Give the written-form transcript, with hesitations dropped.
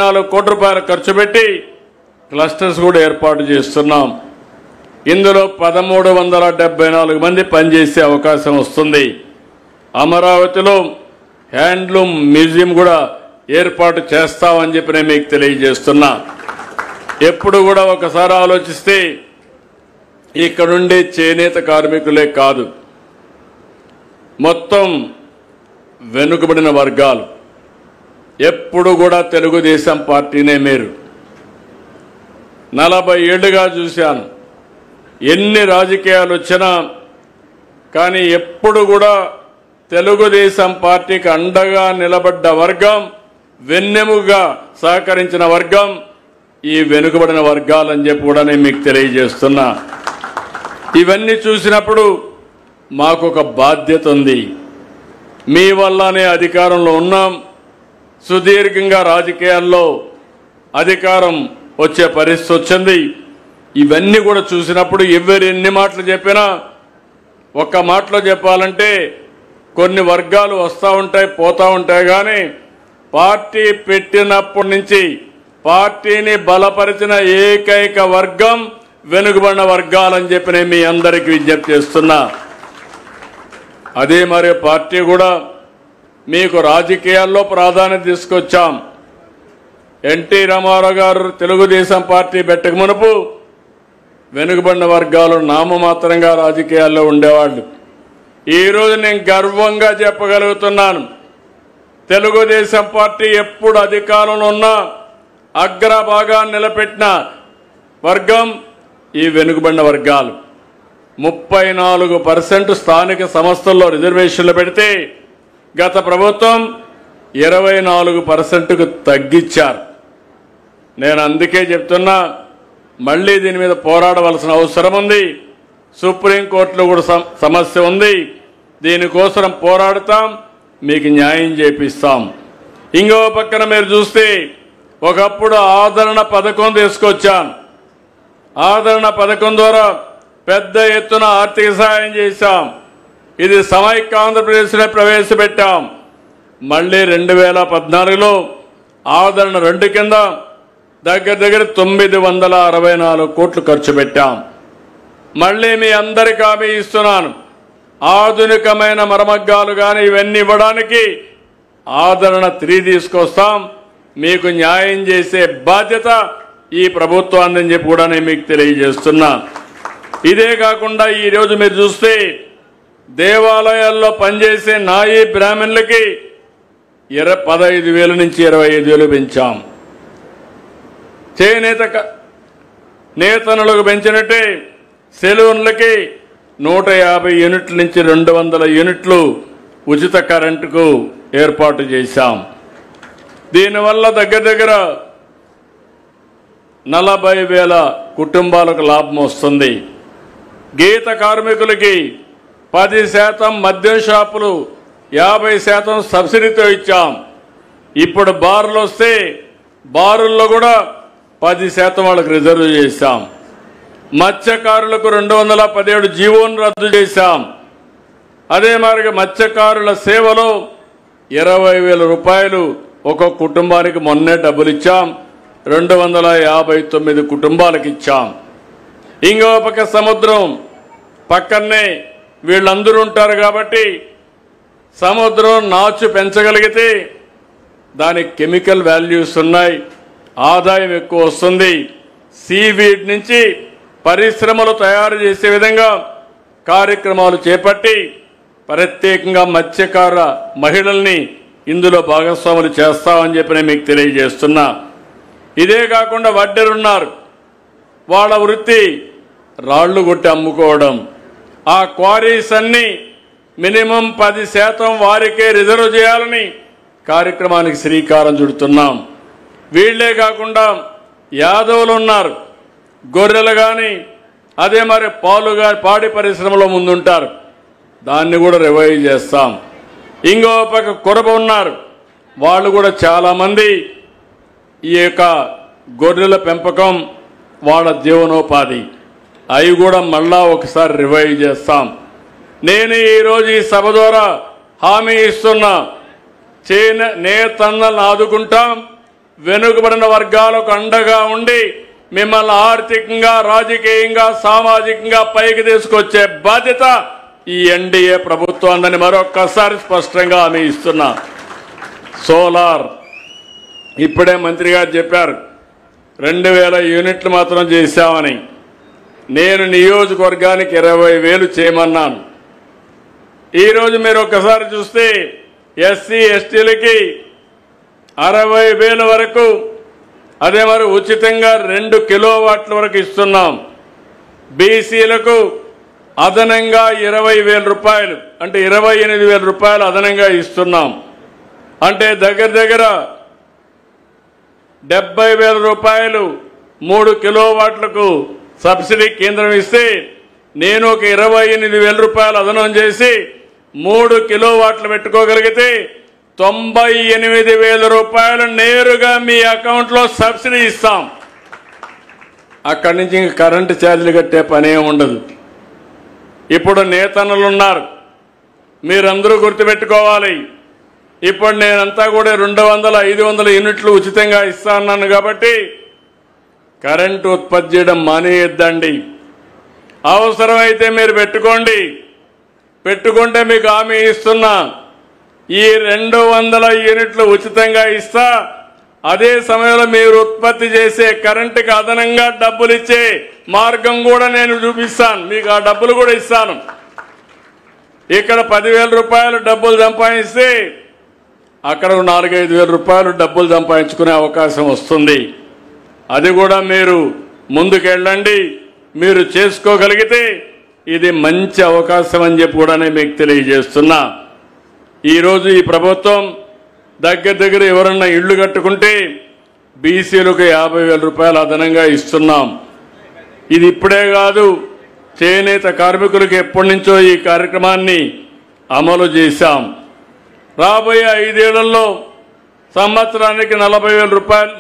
4 కోట్ల రూపాయలు ఖర్చు పెట్టి క్లస్టర్స్ కూడా ఏర్పాటు చేస్తున్నాం. ఇందులో 1374 మంది పనిచేసే అవకాశం వస్తుంది. అమరావతిలో హ్యాండ్లూమ్ మ్యూజియం కూడా ఏర్పాటు చేస్తామని చెప్పి నేను మీకు తెలియజేస్తున్నా. ఎప్పుడు కూడా ఒకసారి ఆలోచిస్తే ఇక్కడుండే చేనేత కార్మికులే కాదు, మొత్తం వెనుకబడిన వర్గాలు ఎప్పుడు కూడా తెలుగుదేశం పార్టీనే. మీరు 40 ఏళ్లుగా చూశాను, ఎన్ని రాజకీయాలు వచ్చినా కానీ ఎప్పుడు కూడా తెలుగుదేశం పార్టీకి అండగా నిలబడ్డ వర్గం, వెన్నెముగా సహకరించిన వర్గం ఈ వెనుకబడిన వర్గాలని చెప్పి కూడా నేను మీకు తెలియజేస్తున్నా. ఇవన్నీ చూసినప్పుడు మాకు ఒక బాధ్యత ఉంది. మీ వల్లనే అధికారంలో ఉన్నాం. సుదీర్ఘంగా రాజకీయాల్లో అధికారం వచ్చే పరిస్థితి వచ్చింది. ఇవన్నీ కూడా చూసినప్పుడు ఎవరు ఎన్ని మాటలు చెప్పినా, ఒక్క మాటలో చెప్పాలంటే కొన్ని వర్గాలు వస్తూ ఉంటాయి పోతూ ఉంటాయి, కానీ పార్టీ పెట్టినప్పటి నుంచి పార్టీని బలపరిచిన ఏకైక వర్గం వెనుకబడిన వర్గాలని చెప్పి నేను మీ అందరికీ విజ్ఞప్తి చేస్తున్నా. అదే మరి పార్టీ కూడా మీకు రాజకీయాల్లో ప్రాధాన్యత తీసుకొచ్చాం. ఎన్టీ రామారావు గారు తెలుగుదేశం పార్టీ పెట్టక మునుపు వెనుకబడిన వర్గాలు నామమాత్రంగా రాజకీయాల్లో ఉండేవాళ్ళు. ఈరోజు నేను గర్వంగా చెప్పగలుగుతున్నాను, తెలుగుదేశం పార్టీ ఎప్పుడు అధికారంలో ఉన్నా అగ్రభాగాన్ని నిలబెట్టిన వర్గం ఈ వెనుకబడిన వర్గాలు. 34% స్థానిక సంస్థల్లో రిజర్వేషన్లు పెడితే గత ప్రభుత్వం 24%కు తగ్గించారు. నేను అందుకే చెప్తున్నా, మళ్ళీ దీని మీద పోరాడవలసిన అవసరం ఉంది. సుప్రీంకోర్టులో కూడా సమస్య ఉంది. దీనికోసం పోరాడతాం, మీకు న్యాయం చేపిస్తాం. ఇంకో పక్కన మీరు చూస్తే ఒకప్పుడు ఆదరణ పథకం తీసుకొచ్చాను. ఆదరణ పథకం ద్వారా పెద్ద ఎత్తున ఆర్థిక సహాయం చేశాం. ఇది సమైక్య ఆంధ్రప్రదేశ్లో ప్రవేశపెట్టాం. మళ్ళీ 2014లో ఆదరణ 2 కింద దగ్గర 964 కోట్లు ఖర్చు పెట్టాం. మళ్ళీ మీ అందరికీ హామీ ఇస్తున్నాను, ఆధునికమైన మరమగ్గాలు కానీ ఇవన్నీ ఇవ్వడానికి ఆదరణ 3 తీసుకొస్తాం. మీకు న్యాయం చేసే బాధ్యత ఈ ప్రభుత్వాన్ని చెప్పి కూడా నేను మీకు తెలియజేస్తున్నా. ఇదే కాకుండా ఈరోజు మీరు చూస్తే దేవాలయాల్లో పనిచేసే నాయీ బ్రాహ్మణులకి 15,000 నుంచి 25,000 పెంచాం. చేనేత నేతనులకు పెంచినట్టే సెలూన్లకి 150 యూనిట్ల నుంచి 200 యూనిట్లు ఉచిత కరెంటుకు ఏర్పాటు చేశాం. దీనివల్ల దగ్గర 40,000 కుటుంబాలకు లాభం వస్తుంది. గీత కార్మికులకి 10% మద్యం షాపులు 50% సబ్సిడీతో ఇచ్చాం. ఇప్పుడు బార్లు వస్తే బారుల్లో కూడా 10% వాళ్ళకు రిజర్వ్ చేశాం. మత్స్యకారులకు 217 జీవోను రద్దు చేశాం. అదే మరి మత్స్యకారుల సేవలో 20,000 రూపాయలు ఒక్కొక్క కుటుంబానికి మొన్నే డబ్బులు ఇచ్చాం. 259 కుటుంబాలకు ఇచ్చాం. ఇంకో పక్క సముద్రం పక్కనే వీళ్ళందరూ ఉంటారు కాబట్టి సముద్రం నాచు పెంచగలిగితే దానికి కెమికల్ వాల్యూస్ ఉన్నాయి, ఆదాయం ఎక్కువ వస్తుంది. సీవీడ్ నుంచి పరిశ్రమలు తయారు చేసే విధంగా కార్యక్రమాలు చేపట్టి ప్రత్యేకంగా మత్స్యకార మహిళల్ని ఇందులో భాగస్వాములు చేస్తామని చెప్పి నేను మీకు తెలియజేస్తున్నా. ఇదే కాకుండా వడ్డెరున్నారు, వాళ్ళ వృత్తి రాళ్లు కొట్టి అమ్ముకోవడం. ఆ క్వారీస్ అన్ని మినిమం 10% వారికే రిజర్వ్ చేయాలని కార్యక్రమానికి శ్రీకారం చుడుతున్నాం. వీళ్లే కాకుండా యాదవులు ఉన్నారు, గొర్రెలు కానీ అదే మరి పాడి పరిశ్రమలో ముందుంటారు, దాన్ని కూడా రివైవ్ చేస్తాం. ఇంకో పక్క కొరబ ఉన్నారు, వాళ్ళు కూడా చాలామంది ఈ యొక్క గొర్రెల పెంపకం వాళ్ళ జీవనోపాధి, అవి కూడా మళ్ళా ఒకసారి రివైవ్ చేస్తాం. నేను ఈరోజు ఈ సభ ద్వారా హామీ ఇస్తున్నా, నేతన్నలను ఆదుకుంటాం, వెనుకబడిన వర్గాలకు అండగా ఉండి మిమ్మల్ని ఆర్థికంగా, రాజకీయంగా, సామాజికంగా పైకి తీసుకొచ్చే బాధ్యత ఈ ఎన్డీఏ ప్రభుత్వాన్ని మరొక్కసారి స్పష్టంగా హామీ ఇస్తున్నా. సోలార్ ఇప్పుడే మంత్రి గారు చెప్పారు 2000 యూనిట్లు మాత్రం చేశామని. నేను నియోజకవర్గానికి 20,000 చేయమన్నాను. ఈరోజు మీరు ఒక్కసారి చూస్తే ఎస్సీ ఎస్టీలకి 60,000 వరకు, అదే మరి ఉచితంగా 2 కిలోవాట్ల వరకు ఇస్తున్నాం. బీసీలకు అదనంగా 20,000 రూపాయలు, అంటే 28,000 రూపాయలు అదనంగా ఇస్తున్నాం. అంటే దగ్గర దగ్గర 70,000 రూపాయలు 3 కిలోవాట్లకు సబ్సిడీ కేంద్రం ఇస్తే నేను ఒక 28,000 రూపాయలు అదనం చేసి 3 కిలోవాట్లు పెట్టుకోగలిగితే 98,000 రూపాయలు నేరుగా మీ అకౌంట్లో సబ్సిడీ ఇస్తాం. అక్కడి నుంచి ఇంక కరెంటు ఛార్జీలు కట్టే పనే ఉండదు. ఇప్పుడు నేతన్నలు ఉన్నారు, మీరందరూ గుర్తుపెట్టుకోవాలి. ఇప్పుడు నేనంతా కూడా 200, 500 యూనిట్లు ఉచితంగా ఇస్తాను కాబట్టి కరెంటు ఉత్పత్తి చేయడం మానేయద్దండి. అవసరమైతే మీరు పెట్టుకుంటే మీకు హామీ ఇస్తున్నా, ఈ 200 యూనిట్లు ఉచితంగా ఇస్తా. అదే సమయంలో మీరు ఉత్పత్తి చేసే కరెంటుకి అదనంగా డబ్బులు ఇచ్చే మార్గం కూడా నేను చూపిస్తాను. మీకు ఆ డబ్బులు కూడా ఇస్తాను. ఇక్కడ 10,000 రూపాయలు డబ్బులు సంపాదిస్తే అక్కడ 4-5,000 రూపాయలు డబ్బులు సంపాదించుకునే అవకాశం వస్తుంది. అది కూడా మీరు ముందుకెళ్ళండి. మీరు చేసుకోగలిగితే ఇది మంచి అవకాశం అని చెప్పి కూడా మీకు తెలియజేస్తున్నా. ఈరోజు ఈ ప్రభుత్వం దగ్గర ఎవరన్నా ఇళ్లు కట్టుకుంటే బీసీలకు 50,000 రూపాయలు అదనంగా ఇస్తున్నాం. ఇది ఇప్పుడే కాదు, చేనేత కార్మికులకు ఎప్పటి నుంచో ఈ కార్యక్రమాన్ని అమలు చేశాం. రాబోయే 5 ఏళ్లలో సంవత్సరానికి 40,000 రూపాయలు